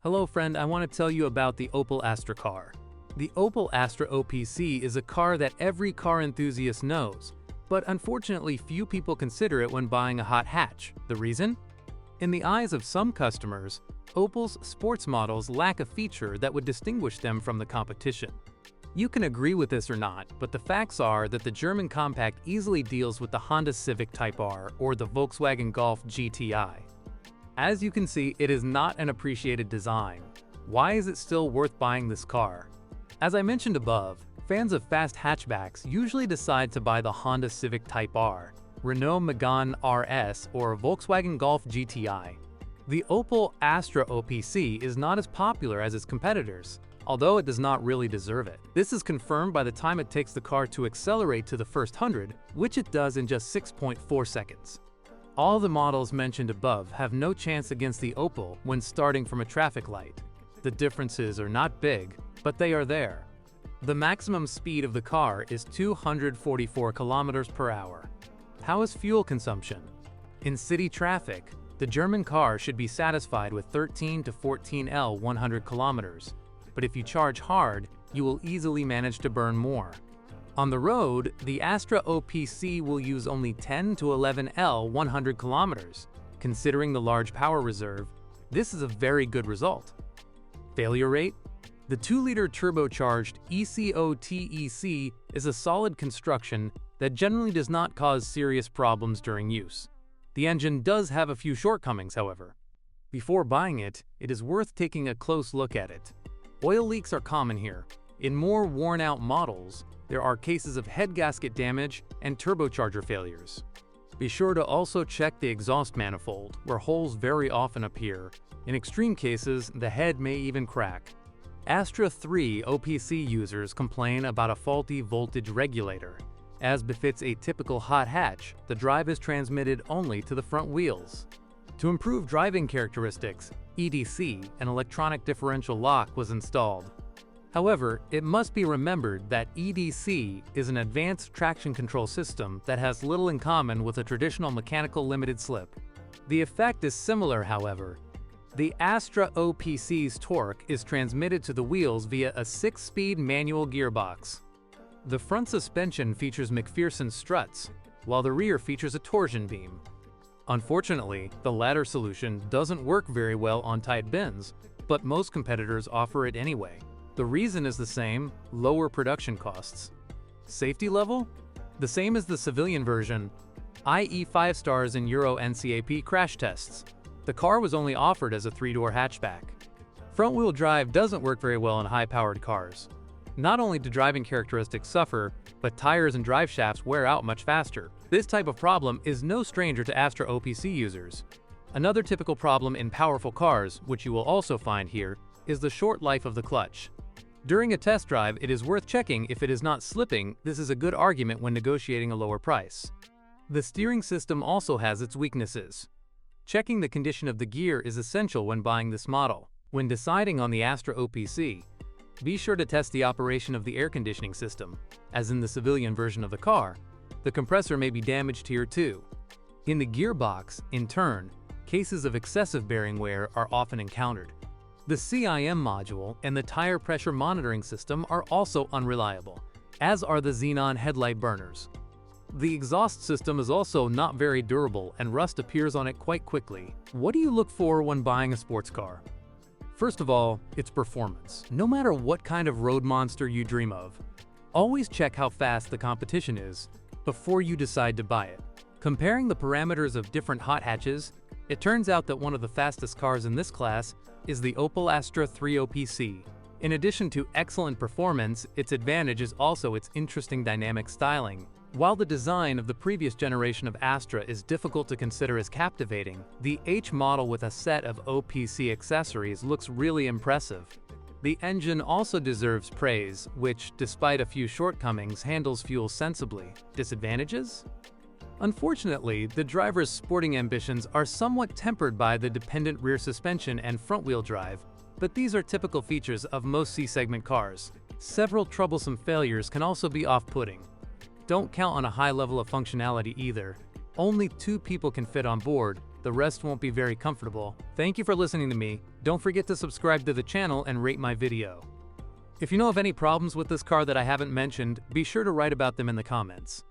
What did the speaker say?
Hello friend, I want to tell you about the Opel Astra car. The Opel Astra OPC is a car that every car enthusiast knows, but unfortunately few people consider it when buying a hot hatch. The reason? In the eyes of some customers, Opel's sports models lack a feature that would distinguish them from the competition. You can agree with this or not, but the facts are that the German compact easily deals with the Honda Civic Type R or the Volkswagen Golf GTI. As you can see, it is not an appreciated design. Why is it still worth buying this car? As I mentioned above, fans of fast hatchbacks usually decide to buy the Honda Civic Type R, Renault Megane RS, or Volkswagen Golf GTI. The Opel Astra OPC is not as popular as its competitors, although it does not really deserve it. This is confirmed by the time it takes the car to accelerate to the first 100, which it does in just 6.4 seconds. All the models mentioned above have no chance against the Opel when starting from a traffic light. The differences are not big, but they are there. The maximum speed of the car is 244 km per hour. How is fuel consumption? In city traffic, the German car should be satisfied with 13 to 14 L 100 km, but if you charge hard, you will easily manage to burn more. On the road, the Astra OPC will use only 10 to 11 L 100 km. Considering the large power reserve, this is a very good result. Failure rate? The 2-liter turbocharged EcoTec is a solid construction that generally does not cause serious problems during use. The engine does have a few shortcomings, however. Before buying it, it is worth taking a close look at it. Oil leaks are common here. In more worn-out models, there are cases of head gasket damage and turbocharger failures. Be sure to also check the exhaust manifold, where holes very often appear. In extreme cases, the head may even crack. Astra III OPC users complain about a faulty voltage regulator. As befits a typical hot hatch, the drive is transmitted only to the front wheels. To improve driving characteristics, EDC, an electronic differential lock, was installed. However, it must be remembered that EDC is an advanced traction control system that has little in common with a traditional mechanical limited slip. The effect is similar, however. The Astra OPC's torque is transmitted to the wheels via a 6-speed manual gearbox. The front suspension features McPherson struts, while the rear features a torsion beam. Unfortunately, the latter solution doesn't work very well on tight bends, but most competitors offer it anyway. The reason is the same: lower production costs. Safety level? The same as the civilian version, i.e. 5 stars in Euro NCAP crash tests. The car was only offered as a 3-door hatchback. Front-wheel drive doesn't work very well in high-powered cars. Not only do driving characteristics suffer, but tires and drive shafts wear out much faster. This type of problem is no stranger to Astra OPC users. Another typical problem in powerful cars, which you will also find here, is the short life of the clutch. During a test drive, it is worth checking if it is not slipping. This is a good argument when negotiating a lower price. The steering system also has its weaknesses. Checking the condition of the gear is essential when buying this model. When deciding on the Astra OPC, be sure to test the operation of the air conditioning system. As in the civilian version of the car, the compressor may be damaged here too. In the gearbox, in turn, cases of excessive bearing wear are often encountered. The CIM module and the tire pressure monitoring system are also unreliable, as are the xenon headlight burners. The exhaust system is also not very durable and rust appears on it quite quickly. What do you look for when buying a sports car? First of all, its performance. No matter what kind of road monster you dream of, always check how fast the competition is before you decide to buy it. Comparing the parameters of different hot hatches, it turns out that one of the fastest cars in this class is the Opel Astra III OPC. In addition to excellent performance, its advantage is also its interesting dynamic styling. While the design of the previous generation of Astra is difficult to consider as captivating, the H model with a set of OPC accessories looks really impressive. The engine also deserves praise, which, despite a few shortcomings, handles fuel sensibly. Disadvantages? Unfortunately, the driver's sporting ambitions are somewhat tempered by the dependent rear suspension and front-wheel drive, but these are typical features of most C-segment cars. Several troublesome failures can also be off-putting. Don't count on a high level of functionality either. Only 2 people can fit on board, The rest won't be very comfortable. Thank you for listening to me. Don't forget to subscribe to the channel and rate my video. If you know of any problems with this car that I haven't mentioned, be sure to write about them in the comments.